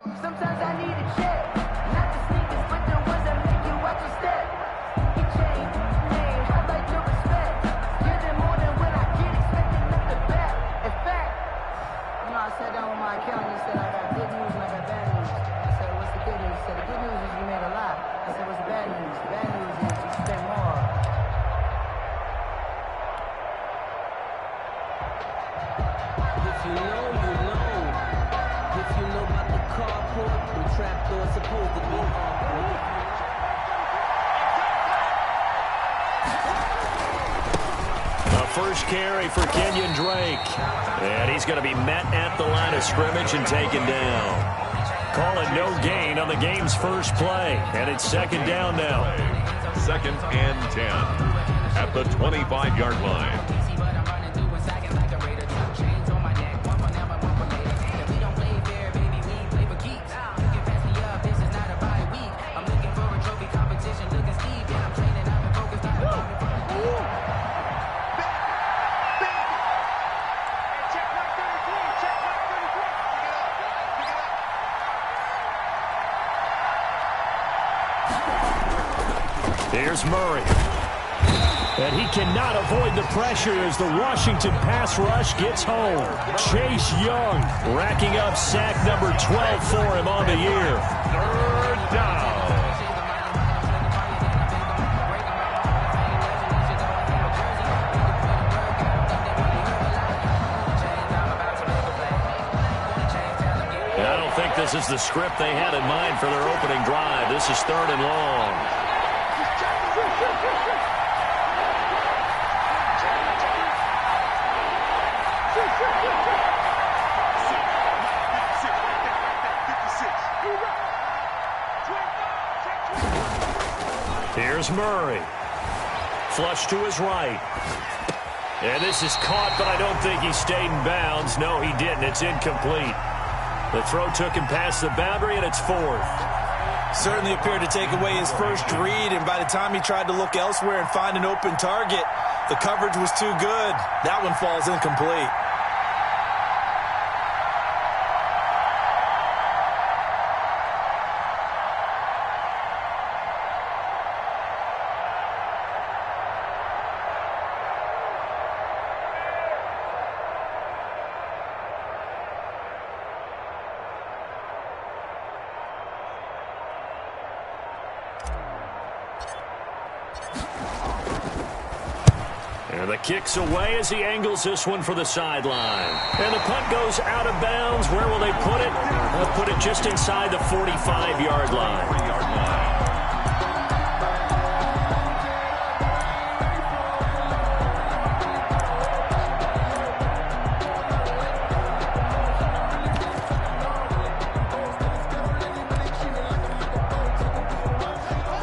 Sometimes I need a check, not the sneakers, but the ones that make you watch your step. Get change, hey, I like your respect. Give them more than when I get expected nothing back. In fact, you know, I sat down with my accountant and said I got good news and I got bad news. I said, what's the good news? He said, the good news is you made a lot. I said, what's the bad news? The bad news is you spent more. If you know, you know. If you know about the carport, the trapdoor's supposed to be awkward. The first carry for Kenyon Drake. And he's going to be met at the line of scrimmage and taken down. Call it no gain on the game's first play. And it's second down now. 2nd and 10 at the 25-yard line. Here's Murray. And he cannot avoid the pressure as the Washington pass rush gets home. Chase Young racking up sack number 12 for him on the year. 3rd down. And I don't think this is the script they had in mind for their opening drive. This is 3rd and long. Here's Murray. Flush to his right. And this is caught, but I don't think he stayed in bounds. No, he didn't. It's incomplete. The throw took him past the boundary, and it's 4th. Certainly appeared to take away his first read, and by the time he tried to look elsewhere and find an open target, the coverage was too good. That one falls incomplete. And the kick's away as he angles this one for the sideline. And the punt goes out of bounds. Where will they put it? They'll put it just inside the 45-yard line.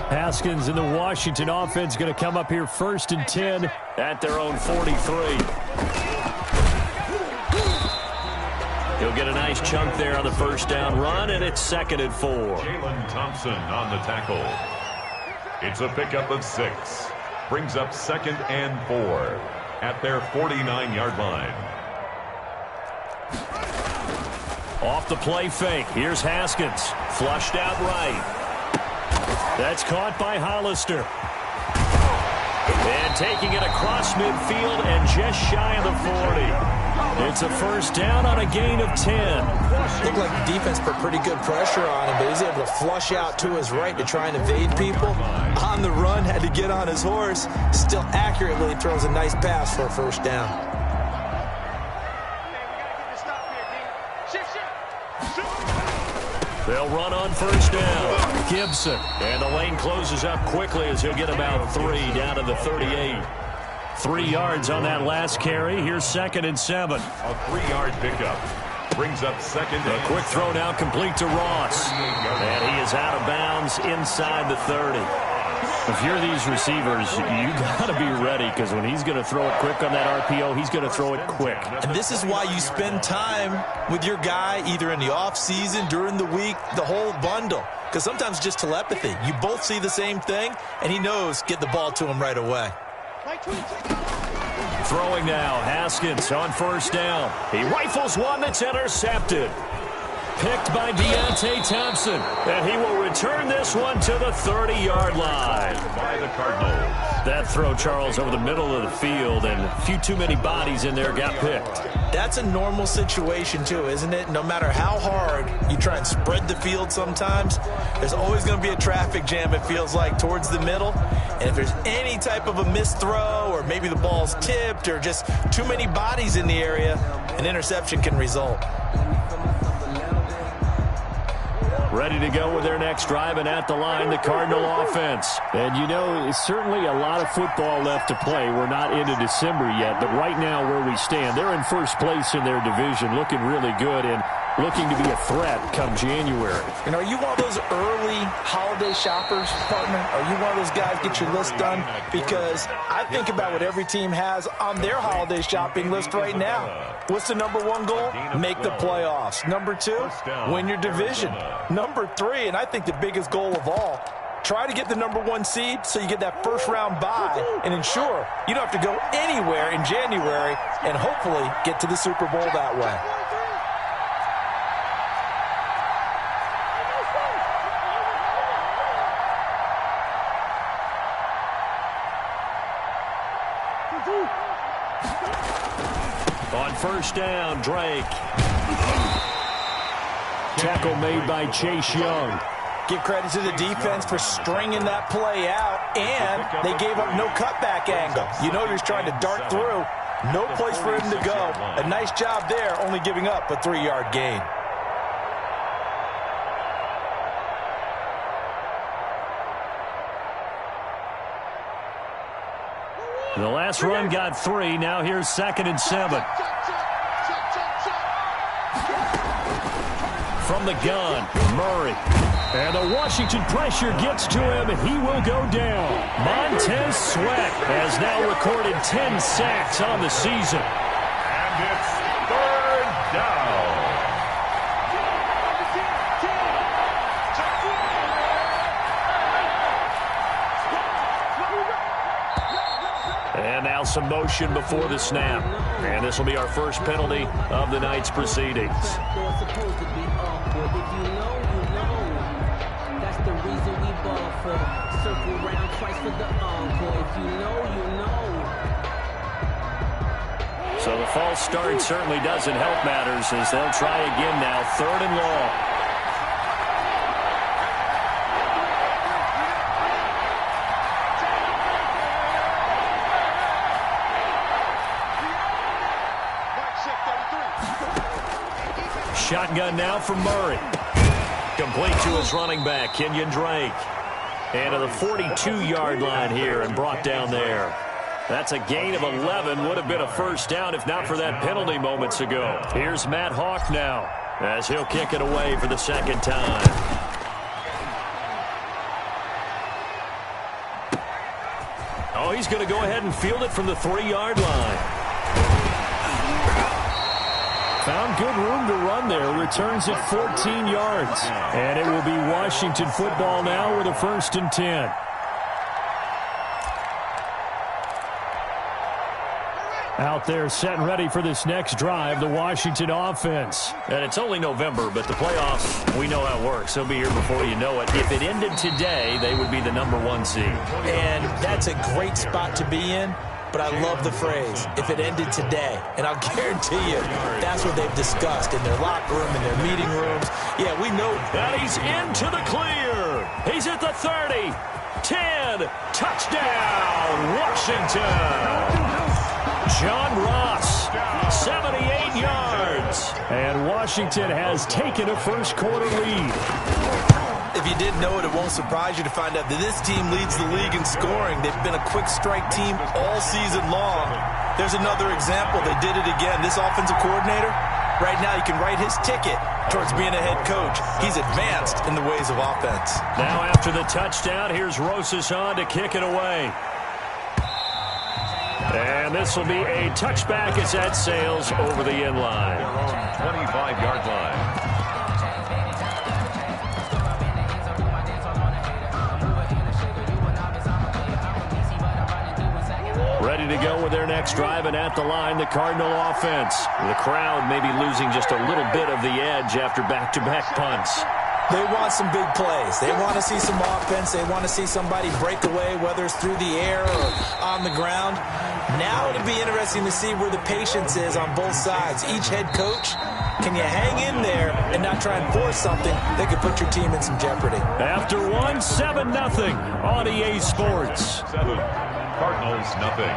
Haskins and the Washington offense going to come up here 1st and 10 at their own 43. He'll get a nice chunk there on the first down run, and it's 2nd and 4. Jalen Thompson on the tackle. It's a pickup of 6. Brings up 2nd and 4 at their 49-yard line. Off the play fake. Here's Haskins. Flushed out right. That's caught by Hollister. And taking it across midfield and just shy of the 40. It's a first down on a gain of 10. Looked like the defense put pretty good pressure on him, but he's able to flush out to his right to try and evade people. On the run, had to get on his horse. Still accurately throws a nice pass for a first down. They'll run on first down. Gibson. And the lane closes up quickly as he'll get about 3 down to the 38. 3 yards on that last carry. Here's 2nd and 7. A 3-yard pickup. Brings up 2nd and A quick throw now complete to Ross. And he is out of bounds inside the 30. If you're these receivers, you got to be ready, because when he's going to throw it quick on that RPO, he's going to throw it quick. And this is why you spend time with your guy either in the offseason, during the week, the whole bundle. Because sometimes just telepathy. You both see the same thing, and he knows get the ball to him right away. Throwing now, Haskins on first down. He rifles one that's intercepted. Picked by Deontay Thompson. And he will return this one to the 30-yard line. By the Cardinals. That throw, Charles, over the middle of the field, and a few too many bodies in there got picked. That's a normal situation, too, isn't it? No matter how hard you try and spread the field sometimes, there's always going to be a traffic jam, it feels like, towards the middle. And if there's any type of a missed throw, or maybe the ball's tipped, or just too many bodies in the area, an interception can result. Ready to go with their next drive, and at the line, the Cardinal offense. And, you know, it's certainly a lot of football left to play. We're not into December yet, but right now where we stand, they're in first place in their division, looking really good and looking to be a threat come January. And are you one of those early holiday shoppers, partner? Are you one of those guys get your list done? Because I think about what every team has on their holiday shopping list right now. What's the number one goal? Make the playoffs. Number two, win your division. Number three, and I think the biggest goal of all, try to get the number one seed so you get that first round bye and ensure you don't have to go anywhere in January and hopefully get to the Super Bowl that way. On first down, Drake. Tackle made by Chase Young. Give credit to the defense for stringing that play out, and they gave up no cutback angle. You know he was trying to dart through. No place for him to go. A nice job there, only giving up a 3-yard gain. The last run got 3. Now here's 2nd and 7. From the gun, Murray. And the Washington pressure gets to him. He will go down. Montez Sweat has now recorded 10 sacks on the season. And it's 3rd down. And now some motion before the snap. And this will be our first penalty of the night's proceedings. So the false start certainly doesn't help matters as they'll try again now. 3rd and long. Shotgun now from Murray. Complete to his running back, Kenyon Drake. And to the 42-yard line here and brought down there. That's a gain of 11. Would have been a first down if not for that penalty moments ago. Here's Matt Hawk now as he'll kick it away for the 2nd time. Oh, he's going to go ahead and field it from the 3-yard line. Found good room to run there. Returns it 14 yards. And it will be Washington football now with a 1st and 10. Out there set and ready for this next drive, the Washington offense. And it's only November, but the playoffs, we know how it works. They'll be here before you know it. If it ended today, they would be the number 1 seed. And that's a great spot to be in. But I love the phrase, if it ended today. And I'll guarantee you, that's what they've discussed in their locker room, in their meeting rooms. Yeah, we know. And he's into the clear. He's at the 30. 10. Touchdown, Washington. John Ross, 78 yards. And Washington has taken a first-quarter lead. If you didn't know it, it won't surprise you to find out that this team leads the league in scoring. They've been a quick strike team all season long. There's another example. They did it again. This offensive coordinator, right now he can write his ticket towards being a head coach. He's advanced in the ways of offense. Now after the touchdown, here's Rosas on to kick it away. And this will be a touchback as that sails over the end line. 25-yard line. Ready to go with their next next drive, and at the line, the Cardinal offense. The crowd maybe losing just a little bit of the edge after back-to-back punts. They want some big plays. They want to see some offense. They want to see somebody break away, whether it's through the air or on the ground. Now it'll be interesting to see where the patience is on both sides. Each head coach, can you hang in there and not try and force something that could put your team in some jeopardy? After one, 7-0 on EA Sports. 7, Cardinals nothing.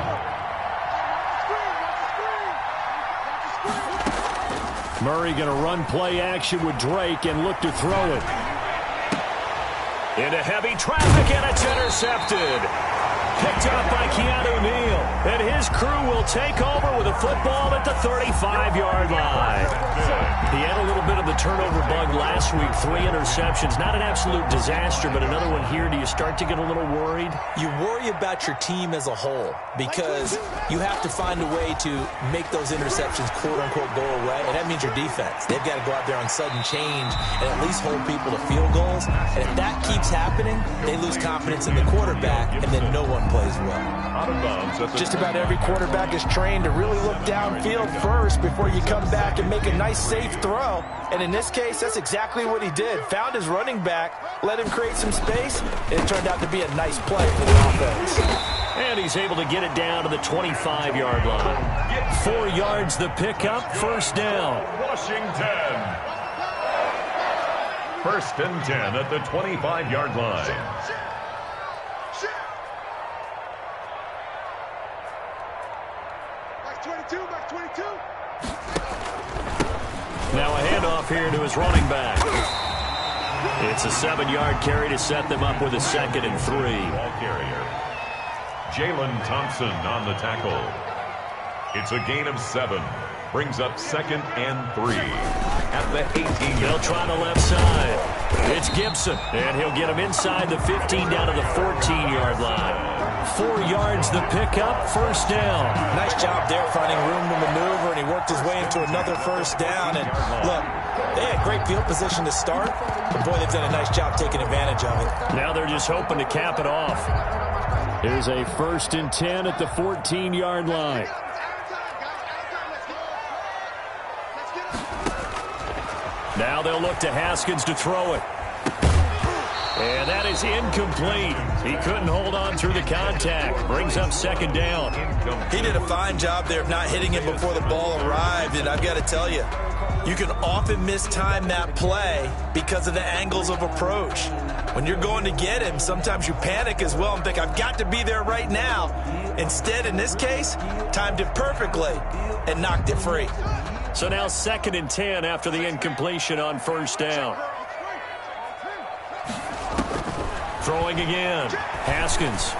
Murray going to run play action with Drake and look to throw it. Into heavy traffic, and it's intercepted. Picked up by Keanu Neal. And his crew will take over with a football at the 35-yard line. He had a little bit of the turnover bug last week. 3 interceptions. Not an absolute disaster, but another one here. Do you start to get a little worried? You worry about your team as a whole because you have to find a way to make those interceptions, quote-unquote, go away, and that means your defense. They've got to go out there on sudden change and at least hold people to field goals. And if that keeps happening, they lose confidence in the quarterback, and then no one plays well. Just about every quarterback is trained to really look downfield first before you come back and make a nice, safe throw. And in this case, that's exactly what he did. Found his running back, let him create some space, and it turned out to be a nice play for the offense. And he's able to get it down to the 25-yard line. 4 yards the pickup, first down. Washington. 1st and 10 at the 25-yard line. Now a handoff here to his running back. It's a 7-yard carry to set them up with a 2nd and 3. Ball carrier. Jalen Thompson on the tackle. It's a gain of 7. Brings up 2nd and 3 at the 18. They'll try the left side. It's Gibson, and he'll get him inside the 15 down to the 14-yard line. 4 yards the pickup, first down. Nice job there finding room to maneuver, and he worked his way into another first down. And look, they had great field position to start, but boy, they've done a nice job taking advantage of it. Now they're just hoping to cap it off. Here's a 1st and 10 at the 14-yard line. Now they'll look to Haskins to throw it. And that is incomplete. He couldn't hold on through the contact. Brings up 2nd down. He did a fine job there of not hitting it before the ball arrived, and I've got to tell you, you can often mistime that play because of the angles of approach. When you're going to get him, sometimes you panic as well and think, I've got to be there right now. Instead, in this case, timed it perfectly and knocked it free. So now 2nd and 10 after the incompletion on first down. Throwing again. Haskins.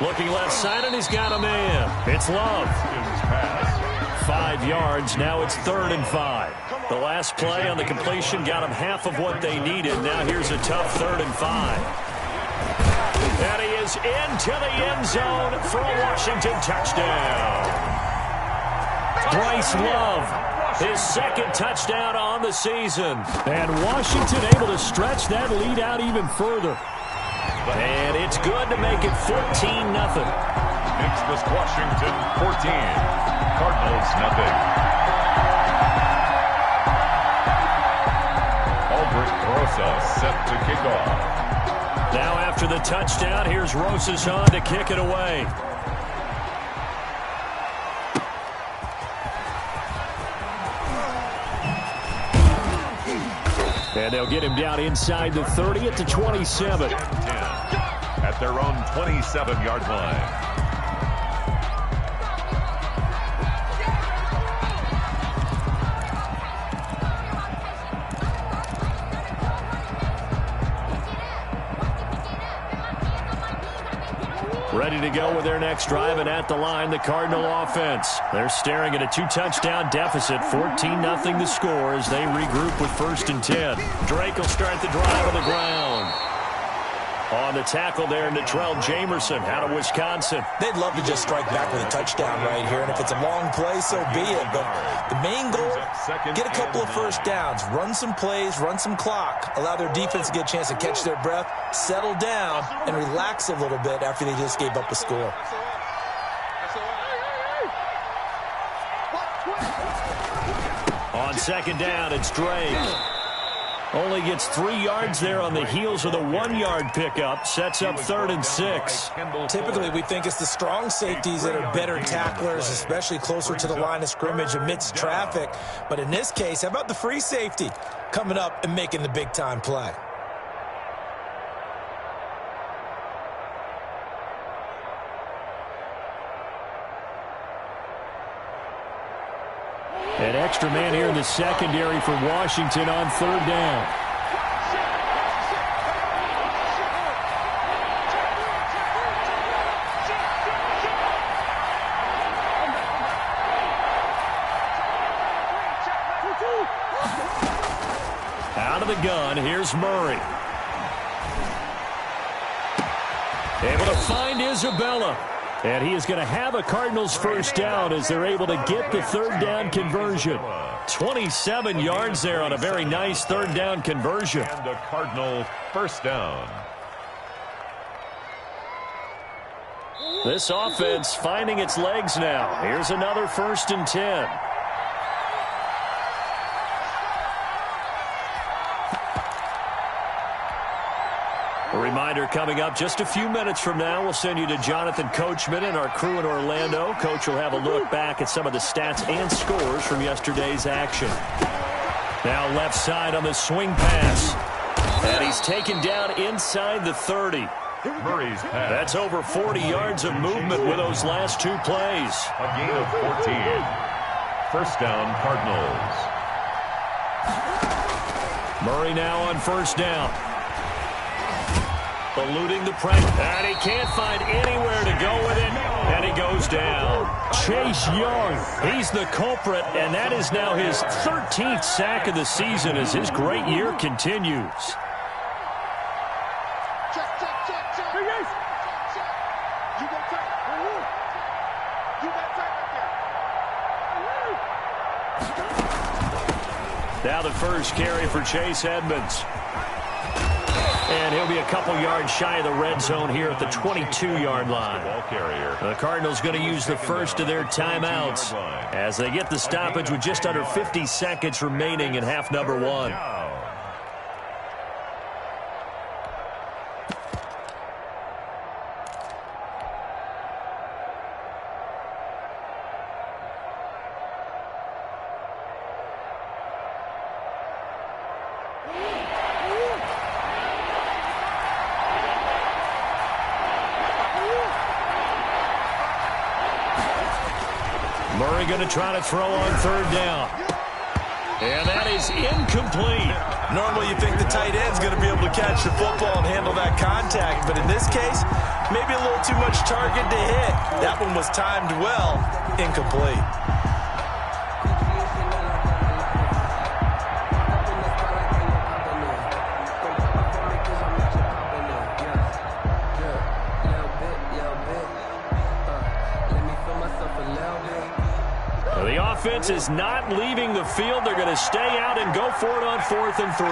Looking left side, and he's got a man. It's Love. 5 yards. Now it's 3rd and 5. The last play on the completion got them half of what they needed. Now here's a tough 3rd and 5. And he is into the end zone for a Washington touchdown. Bryce Love, his 2nd touchdown on the season. And Washington able to stretch that lead out even further. And it's good to make it 14-0. Makes this Washington 14. Cardinals nothing. Albert Rosa set to kick off. Now after the touchdown, here's Rosas on to kick it away. And they'll get him down inside the 30 at the 27. At their own 27-yard line. Ready to go with their next drive, and at the line, the Cardinal offense. They're staring at a 2-touchdown deficit, 14-0 the score as they regroup with 1st and 10. Drake will start the drive on the ground. On the tackle there, Natrell Jamerson out of Wisconsin. They'd love to just strike back with a touchdown right here, and if it's a long play, so be it. But the main goal, get a couple of first downs, run some plays, run some clock, allow their defense to get a chance to catch their breath, settle down, and relax a little bit after they just gave up a score. On second down, it's Drake. Only gets 3 yards there on the heels of the 1-yard pickup. Sets up 3rd and 6. Typically, we think it's the strong safeties that are better tacklers, especially closer to the line of scrimmage amidst traffic. But in this case, how about the free safety coming up and making the big-time play? An extra man here in the secondary for Washington on 3rd down. Out of the gun, here's Murray. Able to find Isabella. And he is going to have a Cardinals first down as they're able to get the 3rd down conversion. 27 yards there on a very nice 3rd down conversion. And a Cardinal first down. This offense finding its legs now. Here's another 1st and 10. A reminder coming up just a few minutes from now, we'll send you to Jonathan Coachman and our crew in Orlando. Coach will have a look back at some of the stats and scores from yesterday's action. Now left side on the swing pass. And he's taken down inside the 30. Murray's pass. That's over 40 yards of movement with those last 2 plays. A gain of 14. First down, Cardinals. Murray now on 1st down. Eluding the pressure. And he can't find anywhere to go with it. And he goes down. Chase Young, he's the culprit, and that is now his 13th sack of the season as his great year continues. Now the first carry for Chase Edmonds. And he'll be a couple yards shy of the red zone here at the 22-yard line. The Cardinals going to use the first of their timeouts as they get the stoppage with just under 50 seconds remaining in half number 1. Murray going to try to throw on 3rd down. And that is incomplete. Normally you think the tight end's going to be able to catch the football and handle that contact, but in this case, maybe a little too much target to hit. That one was timed well, incomplete. The offense is not leaving the field. They're going to stay out and go for it on 4th and 3.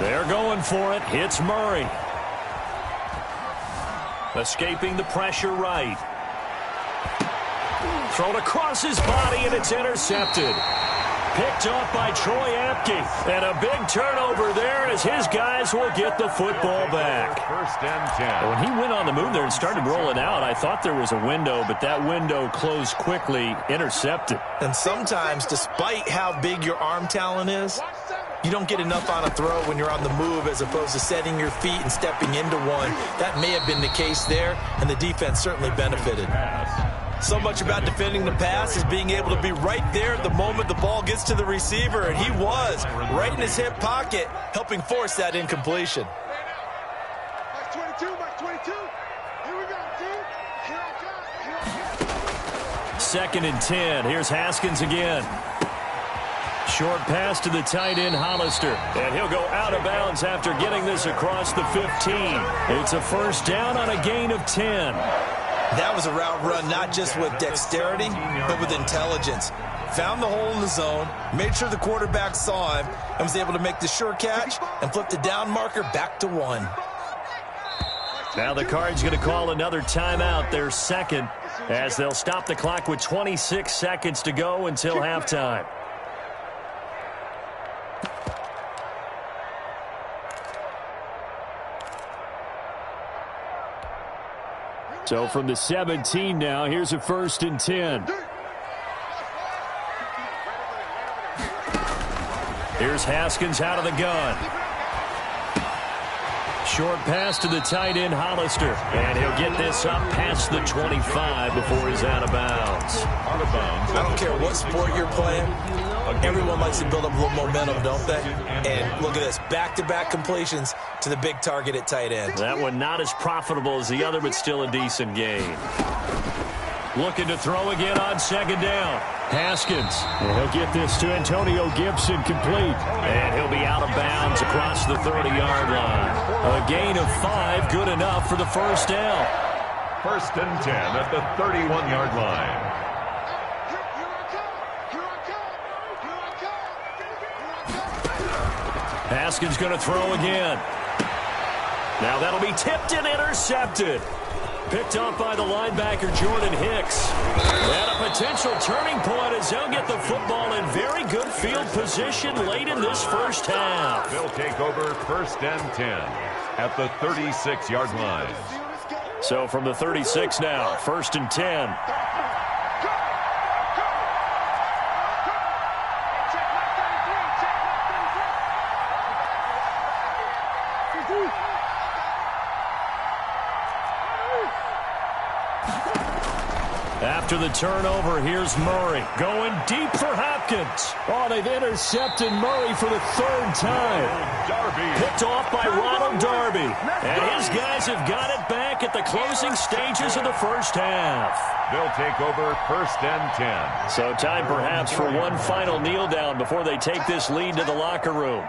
They're going for it. It's Murray. Escaping the pressure right. Thrown across his body, and it's intercepted. Picked off by Troy Apke. And a big turnover there as his guys will get the football back. 1st and 10. When he went on the move there and started rolling out, I thought there was a window, but that window closed quickly, intercepted. And sometimes, despite how big your arm talent is, you don't get enough on a throw when you're on the move as opposed to setting your feet and stepping into one. That may have been the case there, and the defense certainly benefited. So much about defending the pass is being able to be right there at the moment the ball gets to the receiver, and he was right in his hip pocket, helping force that incompletion. Max 22, Max 22. Here we go, team. Here I come. 2nd and 10. Here's Haskins again. Short pass to the tight end, Hollister. And he'll go out of bounds after getting this across the 15. It's a first down on a gain of 10. That was a route run not just with dexterity, but with intelligence. Found the hole in the zone, made sure the quarterback saw him, and was able to make the sure catch and flip the down marker back to 1. Now the Cards going to call another timeout, their second, as they'll stop the clock with 26 seconds to go until halftime. So from the 17 now, here's a 1st and 10. Here's Haskins out of the gun. Short pass to the tight end, Hollister. And he'll get this up past the 25 before he's out of bounds. I don't care what sport you're playing. Everyone likes to build up a little momentum, don't they? And look at this, back-to-back completions to the big target at tight end. That one not as profitable as the other, but still a decent gain. Looking to throw again on 2nd down. Haskins. And he'll get this to Antonio Gibson, complete. And he'll be out of bounds across the 30-yard line. A gain of 5, good enough for the 1st down. 1st and 10 at the 31-yard line. Haskins going to throw again. Now that'll be tipped and intercepted. Picked up by the linebacker, Jordan Hicks. And a potential turning point as they'll get the football in very good field position late in this first half. They'll take over 1st and 10 at the 36-yard line. So from the 36 now, 1st and 10. After the turnover, here's Murray going deep for Hopkins. Oh, they've intercepted Murray for the 3rd time. Picked off by Ronald Darby. And his guys have got it back at the closing stages of the first half. They'll take over 1st and 10. So time perhaps for one final kneel down before they take this lead to the locker room.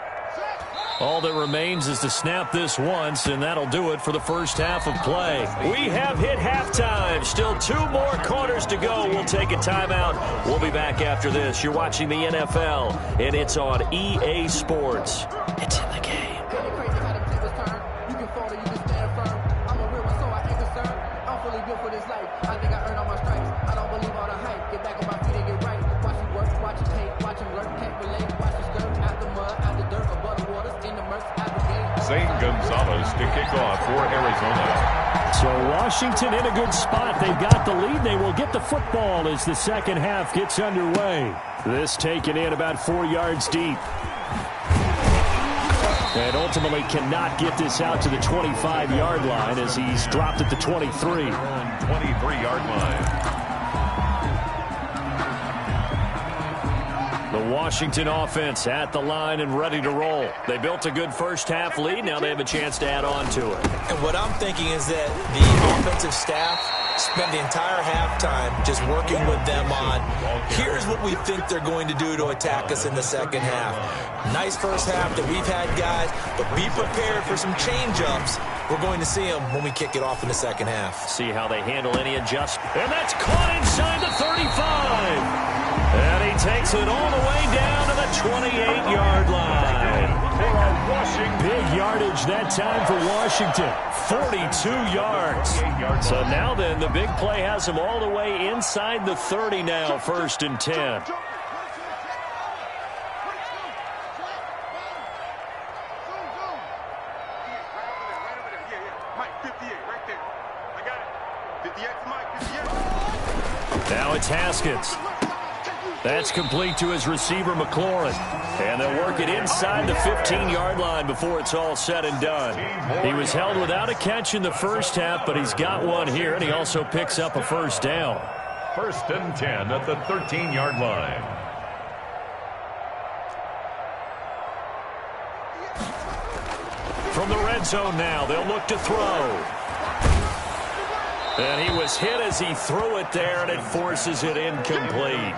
All that remains is to snap this once, and that'll do it for the first half of play. We have hit halftime. Still 2 more quarters to go. We'll take a timeout. We'll be back after this. You're watching the NFL, and it's on EA Sports. It's in the game. Zane Gonzalez to kick off for Arizona. So Washington in a good spot. They've got the lead. They will get the football as the second half gets underway. This taken in about 4 yards deep. And ultimately cannot get this out to the 25-yard line as he's dropped at the 23. 23-yard line. The Washington offense at the line and ready to roll. They built a good first half lead. Now they have a chance to add on to it. And what I'm thinking is that the offensive staff spent the entire halftime just working with them on, here's what we think they're going to do to attack us in the second half. Nice first half that we've had, guys, but be prepared for some change-ups. We're going to see them when we kick it off in the second half. See how they handle any adjustment. And that's caught inside the 35. And he takes it all the way down to the 28-yard line. Big yardage that time for Washington. 42 yards. So now then, the big play has him all the way inside the 30 now, 1st and 10. Now it's Haskins. That's complete to his receiver, McLaurin. And they'll work it inside the 15-yard line before it's all said and done. He was held without a catch in the first half, but he's got one here, and he also picks up a first down. 1st and 10 at the 13-yard line. From the red zone now, they'll look to throw. And he was hit as he threw it there, and it forces it incomplete.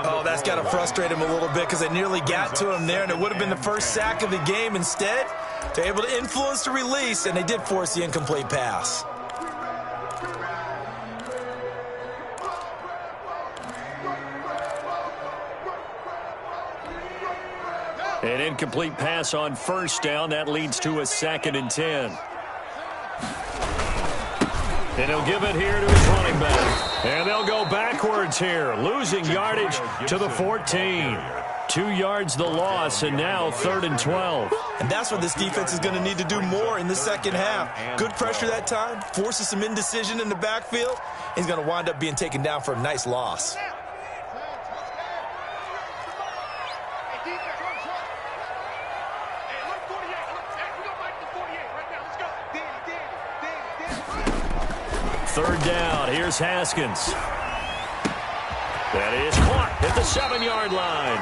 Oh, that's got to frustrate him a little bit because they nearly got to him there, and it would have been the first sack of the game. Instead, they're able to influence the release, and they did force the incomplete pass. An incomplete pass on first down. That leads to a 2nd and 10. And he'll give it here to his running back. And they'll go backwards here, losing yardage to the 14. 2 yards the loss, and now 3rd and 12. And that's what this defense is going to need to do more in the second half. Good pressure that time, forces some indecision in the backfield. He's going to wind up being taken down for a nice loss. Third down. Here's Haskins. That is caught at the 7-yard line.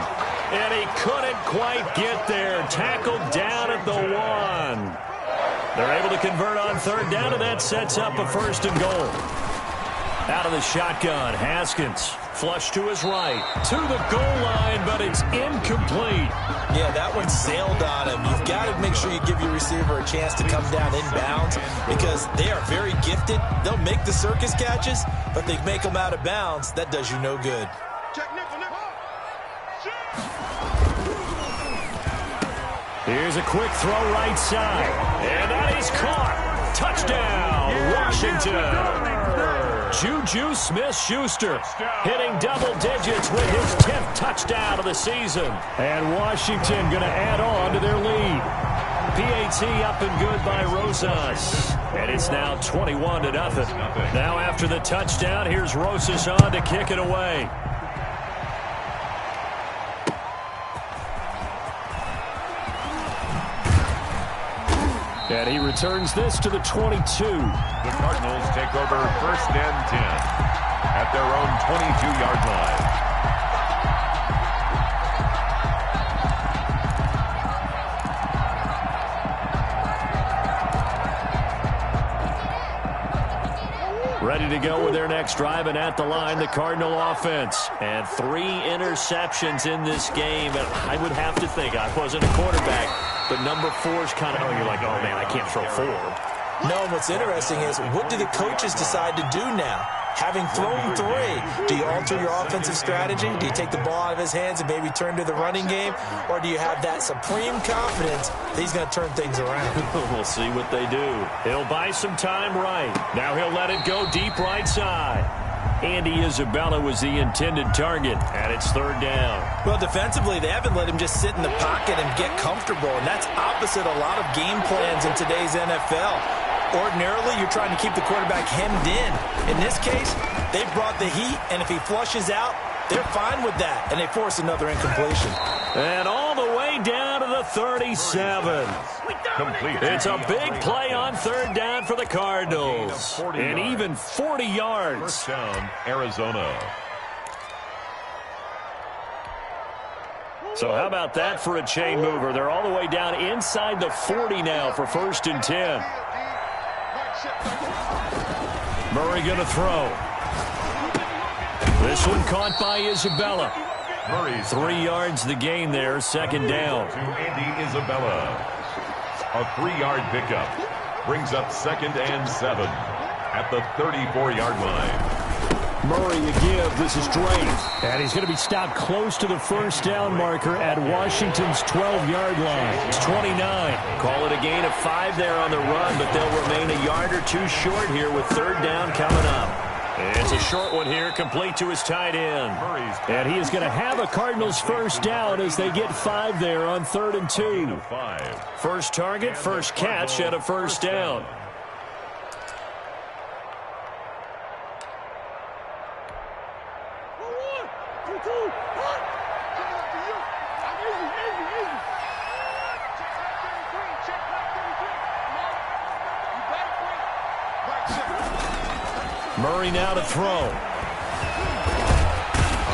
And he couldn't quite get there. Tackled down at the 1. They're able to convert on third down, and that sets up a 1st and goal. Out of the shotgun, Haskins. Flush to his right. To the goal line, but it's incomplete. Yeah, that one sailed on him. You've got to make sure you give your receiver a chance to come down inbounds because they are very gifted. They'll make the circus catches, but they make them out of bounds. That does you no good. Here's a quick throw right side. And that is caught. Touchdown, Washington. Juju Smith-Schuster hitting double digits with his 10th touchdown of the season. And Washington going to add on to their lead. PAT up and good by Rosas. And it's now 21-0. Now after the touchdown, here's Rosas on to kick it away. And he returns this to the 22. The Cardinals take over 1st and 10 at their own 22-yard line. Ready to go with their next drive, and at the line, the Cardinal offense. And 3 interceptions in this game. And I would have to think, I wasn't a quarterback, but number 4 is kind of, you're like, oh, man, I can't throw 4. No, and what's interesting is, what do the coaches decide to do now? Having thrown 3, do you alter your offensive strategy? Do you take the ball out of his hands and maybe turn to the running game? Or do you have that supreme confidence that he's going to turn things around? We'll see what they do. He'll buy some time right. Now he'll let it go deep right side. Andy Isabella was the intended target, and it's 3rd down. Well, defensively, they haven't let him just sit in the pocket and get comfortable, and that's opposite a lot of game plans in today's NFL. Ordinarily, you're trying to keep the quarterback hemmed in. In this case, they brought the heat, and if he flushes out, they're fine with that, and they force another incompletion. And all the way down to the 37. Complete. It's a big play on 3rd down for the Cardinals. And even 40 yards. 1st down, Arizona. So how about that for a chain mover? They're all the way down inside the 40 now for 1st and 10. Murray going to throw. This one caught by Isabella. Murray's 3 yards the gain there, 2nd down. to Andy Isabella. A 3-yard pickup brings up 2nd and 7 at the 34-yard line. Murray a give. This is Drake. And he's going to be stopped close to the 1st down marker at Washington's 12-yard line. It's 29. Call it a gain of 5 there on the run, but they'll remain a yard or 2 short here with 3rd down coming up. It's a short one here, complete to his tight end. And he is going to have a Cardinals 1st down as they get 5 there on 3rd and 2. First target, first catch at a 1st down. Murray now to throw.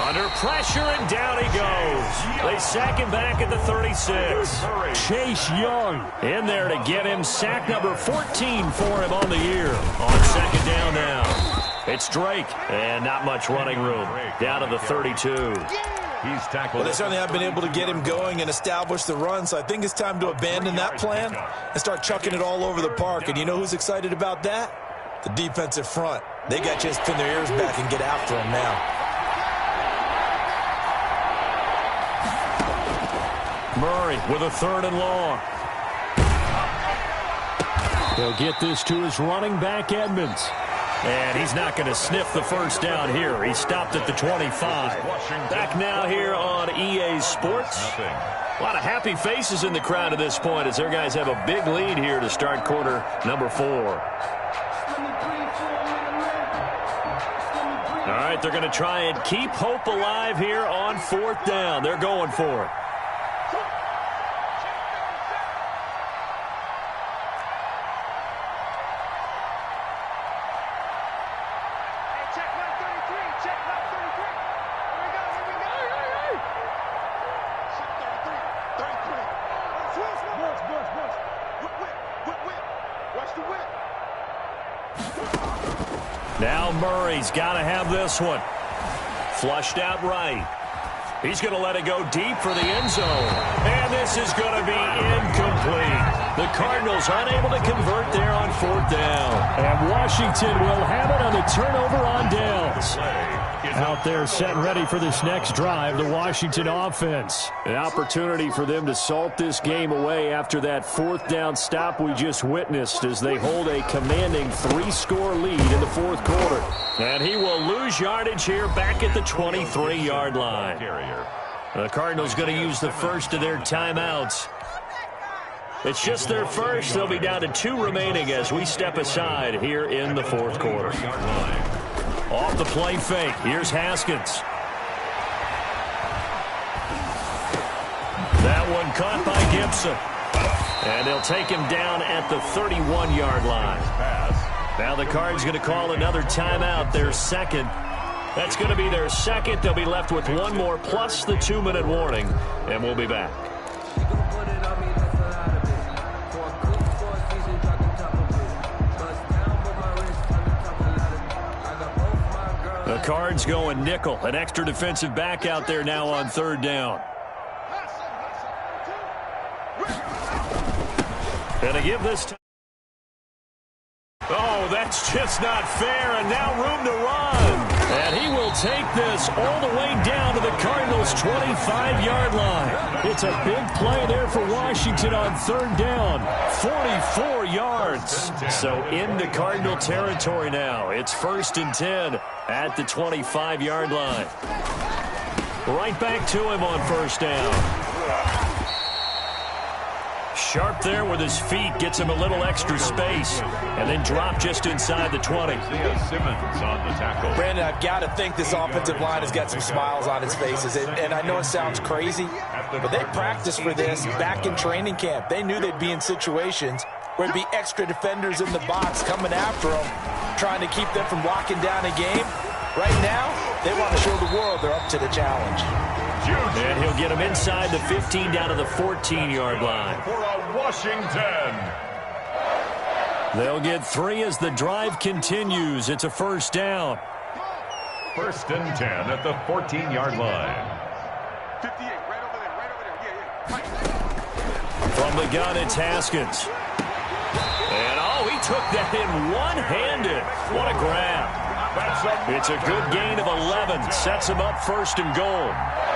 Under pressure, and down he goes. They sack him back at the 36. Chase Young In there to get him. Sack number 14 for him on the year. On 2nd down now. It's Drake. And not much running room. Down to the 32. He's tackled. Well, they certainly have been able to get him going and establish the run, so I think it's time to abandon that plan and start chucking it all over the park. And you know who's excited about that? The defensive front. They got to just pin their ears back and get after him now. Murray with a 3rd and long. He'll get this to his running back, Edmonds. And he's not going to sniff the first down here. He stopped at the 25. Back now here on EA Sports. A lot of happy faces in the crowd at this point as their guys have a big lead here to start quarter number 4. All right, they're going to try and keep hope alive here on 4th down. They're going for it. Now Murray's got to have this one. Flushed out right. He's going to let it go deep for the end zone. And this is going to be incomplete. The Cardinals unable to convert there on 4th down. And Washington will have it on the turnover on downs. Out there set and ready for this next drive, the Washington offense. An opportunity for them to salt this game away after that 4th down stop we just witnessed as they hold a commanding 3-score lead in the 4th quarter. And he will lose yardage here back at the 23-yard line. The Cardinals going to use the first of their timeouts. It's just their first. They'll be down to 2 remaining as we step aside here in the 4th quarter. Off the play fake. Here's Haskins. That one caught by Gibson. And they'll take him down at the 31-yard line. Now the Cards going to call another timeout, their second. That's going to be their second. They'll be left with 1 more plus the 2-minute warning. And we'll be back. The Cards going nickel. An extra defensive back out there now on 3rd down. And to give this time. Oh, that's just not fair. And now room to run. And he will take this all the way down to the Cardinals' 25-yard line. It's a big play there for Washington on 3rd down. 44 yards. So into Cardinal territory now. It's 1st and 10 at the 25-yard line. Right back to him on 1st down. Sharp there with his feet, gets him a little extra space, and then drop just inside the 20. Simmons on the tackle. Brandon, I've got to think this offensive line has got some smiles on its faces. And I know it sounds crazy, but they practiced for this back in training camp. They knew they'd be in situations where it'd be extra defenders in the box coming after them, trying to keep them from locking down a game. Right now, they want to show the world they're up to the challenge. And he'll get him inside the 15 down to the 14-yard line. For a Washington. They'll get 3 as the drive continues. It's a 1st down. 1st and 10 at the 14-yard line. 58, right over there. From the gun, it's Haskins. And, oh, he took that in one-handed. What a grab. It's a good gain of 11. Sets him up 1st and goal.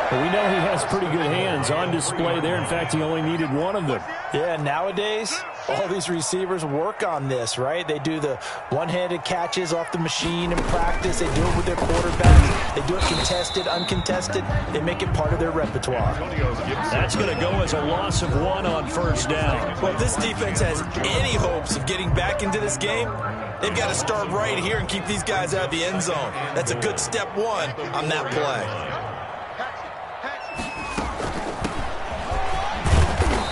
Well, we know he has pretty good hands on display there. In fact, he only needed 1 of them. Yeah, nowadays, all these receivers work on this, right? They do the one-handed catches off the machine in practice. They do it with their quarterbacks. They do it contested, uncontested. They make it part of their repertoire. That's going to go as a loss of 1 on 1st down. Well, if this defense has any hopes of getting back into this game, they've got to start right here and keep these guys out of the end zone. That's a good step 1 on that play.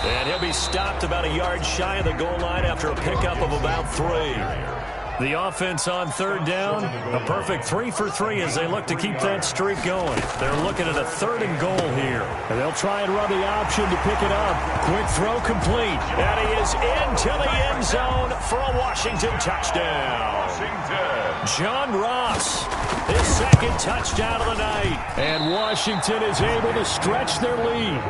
And he'll be stopped about a yard shy of the goal line after a pickup of about 3. The offense on 3rd down, a perfect 3 for 3 as they look to keep that streak going. They're looking at a 3rd and goal here. And they'll try and run the option to pick it up. Quick throw complete. And he is into the end zone for a Washington touchdown. John Ross, his 2nd touchdown of the night. And Washington is able to stretch their lead.